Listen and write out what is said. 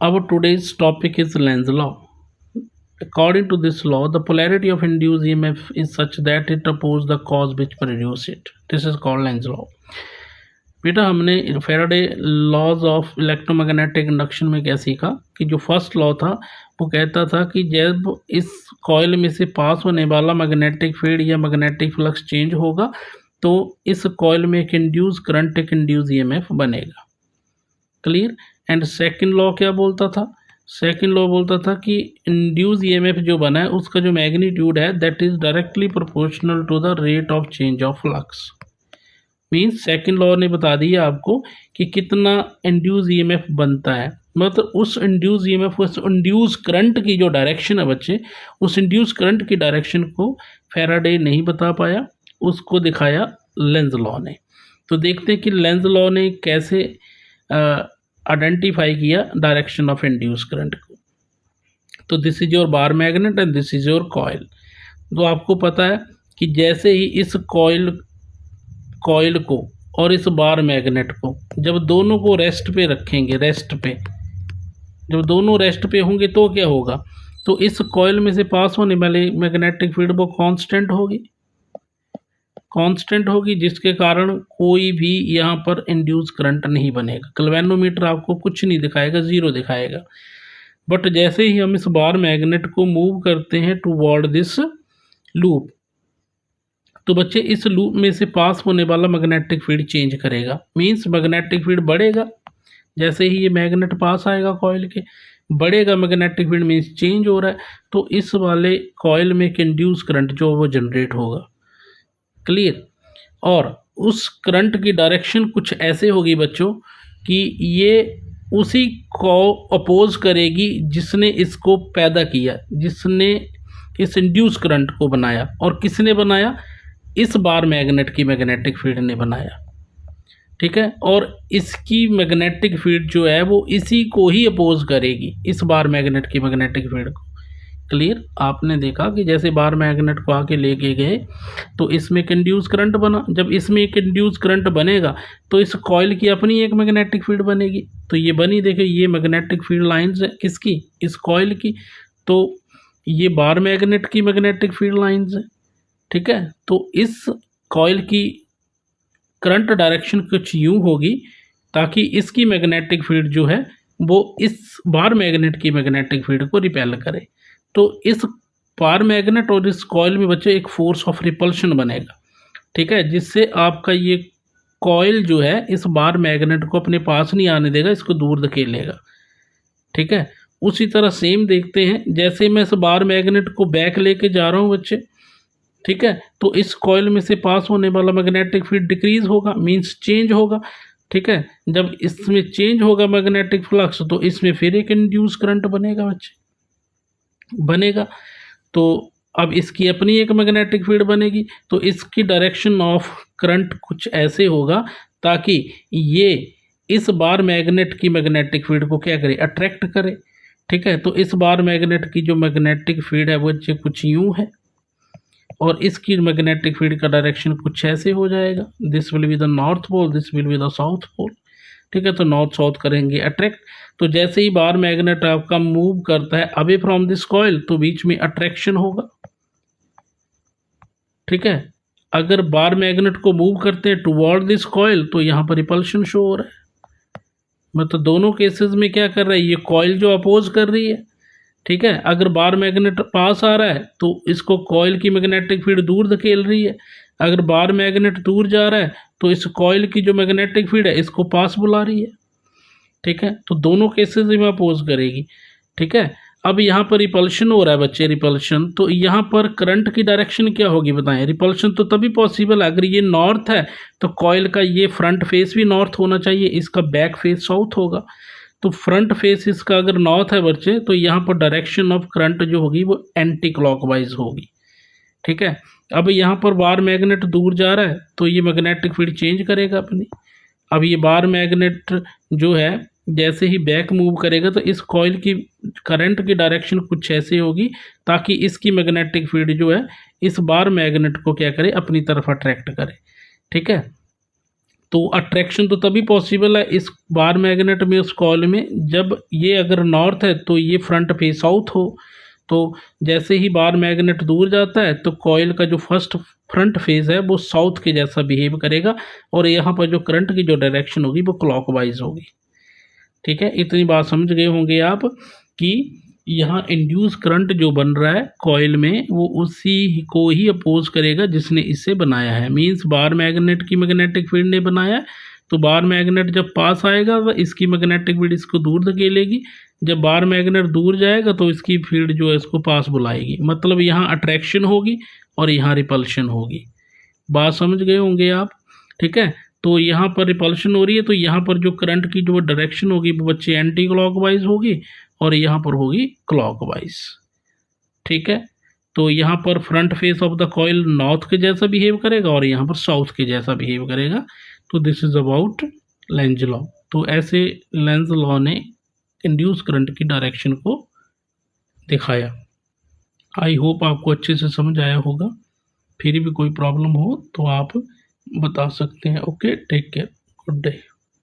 Our today's topic is Lenz law. According to this law, the polarity of induced EMF is such that it opposes the cause which produces it. This is called Lenz law. बेटा हमने Faraday laws of electromagnetic induction में क्या सीखा कि जो first law था वो कहता था कि जब इस कॉइल में से पास होने वाला मैग्नेटिक फील्ड या मैग्नेटिक फ्लक्स चेंज होगा तो इस कॉइल में एक इंड्यूस करंट, एक इंड्यूस ईएमएफ बनेगा। क्लियर। एंड सेकंड लॉ क्या बोलता था? सेकंड लॉ बोलता था कि इंड्यूस ईएमएफ जो बना है उसका जो मैग्नीट्यूड है that is directly proportional to the rate of change of flux. Means second law ने बता दिया आपको कि कितना इंड्यूस ईएमएफ बनता है, मतलब उस इंड्यूस ईएमएफ, उस इंड्यूस करंट की जो डायरेक्शन है बच्चे, उस इंड्यूस करंट की डायरेक्शन को फैराडे नहीं बता पाया, उसको दिखाया लेंज लॉ ने। तो देखते हैं कि लेंज लॉ ने कैसे आइडेंटिफाई किया डायरेक्शन ऑफ इंड्यूस करंट को। तो this is your bar magnet and this is your coil. तो आपको पता है कि जैसे ही इस कॉइल को और इस बार मैग्नेट को जब दोनों को रेस्ट पे रखेंगे, रेस्ट पे, जब दोनों रेस्ट पे होंगे तो क्या होगा? तो इस कॉइल में से पास होने वाली मैग्नेटिक फील्ड वो कांस्टेंट होगी, कांस्टेंट होगी, जिसके कारण कोई भी यहाँ पर इंड्यूस करंट नहीं बनेगा। गैल्वेनोमीटर आपको कुछ नहीं दिखाएगा, जीरो दिखाएगा। बट जैसे ही हम इस बार मैग्नेट को मूव करते हैं टुवर्ड दिस लूप, तो बच्चे इस लूप में से पास होने वाला मैग्नेटिक फील्ड चेंज करेगा। मींस मैग्नेटिक फील्ड बढ़ेगा, जैसे ही ये मैग्नेट पास आएगा कॉइल के, बढ़ेगा मैग्नेटिक फील्ड, मींस चेंज हो रहा है। तो इस वाले कॉइल में एक इंड्यूस करंट जो वो जनरेट होगा। क्लियर। और उस करंट की डायरेक्शन कुछ ऐसे होगी बच्चों कि ये उसी को अपोज करेगी जिसने इसको पैदा किया, जिसने इस इंड्यूस करंट को बनाया। और किसने बनाया? इस बार मैग्नेट की मैग्नेटिक फील्ड ने बनाया। ठीक है। और इसकी मैग्नेटिक फील्ड जो है वो इसी को ही अपोज करेगी, इस बार मैग्नेट की मैग्नेटिक फील्ड को। क्लियर। आपने देखा कि जैसे बार मैग्नेट को आके लेके गए तो इसमें एक इंड्यूस करंट बना। जब इसमें एक इंड्यूस करंट बनेगा तो इस कॉइल की अपनी एक मैग्नेटिक फील्ड बनेगी। तो ये बनी, देखिए ये मैग्नेटिक फील्ड लाइंस है किसकी? इस कॉइल की। तो ये बार मैग्नेट की मैग्नेटिक फील्ड लाइंस है। ठीक है। तो इस कॉइल की करंट डायरेक्शन कुछ यूं होगी ताकि इसकी मैग्नेटिक फील्ड जो है वो इस बार मैग्नेट की मैग्नेटिक फील्ड को रिपेल करे। तो इस बार मैग्नेट और इस कॉइल में बच्चे एक फोर्स ऑफ रिपल्शन बनेगा। ठीक है। जिससे आपका ये कॉइल जो है इस बार मैग्नेट को अपने पास नहीं आने देगा, इसको दूर धकेलेगा। ठीक है। उसी तरह सेम देखते हैं, जैसे मैं इस बार मैग्नेट को बैक लेके जा रहा हूँ बच्चे, ठीक है, तो इस कॉइल में से पास होने वाला मैग्नेटिक फील्ड डिक्रीज होगा, मींस चेंज होगा। ठीक है। जब इसमें चेंज होगा मैग्नेटिक फ्लक्स तो इसमें फिर एक इंड्यूस करंट बनेगा बच्चे, बनेगा। तो अब इसकी अपनी एक मैग्नेटिक फील्ड बनेगी। तो इसकी डायरेक्शन ऑफ करंट कुछ ऐसे होगा ताकि ये इस बार मैग्नेट की मैग्नेटिक फील्ड को क्या करे? अट्रैक्ट करे। ठीक है। तो इस बार मैग्नेट की जो मैग्नेटिक फील्ड है वो कुछ यूं है और इसकी मैग्नेटिक फील्ड का डायरेक्शन कुछ ऐसे हो जाएगा। This will be the north pole, this will be the south pole. ठीक है। तो नॉर्थ साउथ करेंगे अट्रैक्ट। तो जैसे ही बार मैग्नेट आपका मूव करता है अवे फ्रॉम दिस कॉइल तो बीच में अट्रैक्शन होगा। ठीक है। अगर बार मैग्नेट को मूव करते हैं टुवर्ड दिस कॉइल तो यहाँ पर रिपल्शन शो हो रहा है। मतलब दोनों केसेस में क्या कर रहा है? ये कॉइल जो अपोज कर रही है। ठीक है। अगर बार मैग्नेट पास आ रहा है तो इसको कॉइल की मैग्नेटिक फील्ड दूर धकेल रही है। अगर बार मैग्नेट दूर जा रहा है तो इस कॉइल की जो मैग्नेटिक फील्ड है इसको पास बुला रही है। ठीक है। तो दोनों केसेस में अपोज करेगी। ठीक है। अब यहाँ पर रिपल्शन हो रहा है बच्चे, रिपल्शन। तो यहाँ पर करंट की डायरेक्शन क्या होगी बताएं? रिपल्शन तो तभी पॉसिबल है अगर ये नॉर्थ है तो कॉइल का ये फ्रंट फेस भी नॉर्थ होना चाहिए, इसका बैक फेस साउथ होगा। तो फ्रंट फेस इसका अगर नॉर्थ है बच्चे तो यहाँ पर डायरेक्शन ऑफ करंट जो होगी वो एंटी क्लॉकवाइज होगी। ठीक है। अब यहाँ पर बार मैग्नेट दूर जा रहा है तो ये मैग्नेटिक फील्ड चेंज करेगा अपनी। अब ये बार मैग्नेट जो है जैसे ही बैक मूव करेगा तो इस कॉइल की करंट की डायरेक्शन कुछ ऐसे होगी ताकि इसकी मैग्नेटिक फील्ड जो है इस बार मैग्नेट को क्या करे? अपनी तरफ अट्रैक्ट करे। ठीक है। तो अट्रैक्शन तो तभी पॉसिबल है इस बार मैग्नेट में, उस कॉइल में, जब ये अगर नॉर्थ है तो ये फ्रंट फेस साउथ हो। तो जैसे ही बार मैग्नेट दूर जाता है तो कॉइल का जो फर्स्ट फ्रंट फेस है वो साउथ के जैसा बिहेव करेगा, और यहाँ पर जो करंट की जो डायरेक्शन होगी वो क्लॉकवाइज होगी। ठीक है, इतनी बात समझ गए होंगे आप कि यहाँ इंड्यूस करंट जो बन रहा है कॉइल में वो उसी को ही अपोज करेगा जिसने इसे बनाया है। मींस बार मैग्नेट की मैग्नेटिक फील्ड ने बनाया है, तो बार मैग्नेट जब पास आएगा तो इसकी मैग्नेटिक फील्ड इसको दूर धकेलेगी, जब बार मैग्नेट दूर जाएगा तो इसकी फील्ड जो है इसको पास बुलाएगी। मतलब यहाँ अट्रैक्शन होगी और यहाँ रिपल्शन होगी। बात समझ गए होंगे आप। ठीक है, तो यहाँ पर रिपल्शन हो रही है तो यहाँ पर जो करंट की जो डायरेक्शन होगी वो बच्चे एंटी क्लॉकवाइज होगी और यहाँ पर होगी क्लॉकवाइज। ठीक है, तो यहाँ पर front face of the coil north के जैसा बिहेव करेगा और यहाँ पर साउथ के जैसा बिहेव करेगा। तो this is about Lenz law. तो ऐसे लेंज लॉ ने इंड्यूस करंट की डायरेक्शन को दिखाया। आई होप आपको अच्छे से समझ आया होगा। फिर भी कोई प्रॉब्लम हो तो आप बता सकते हैं। Okay, take care, good day.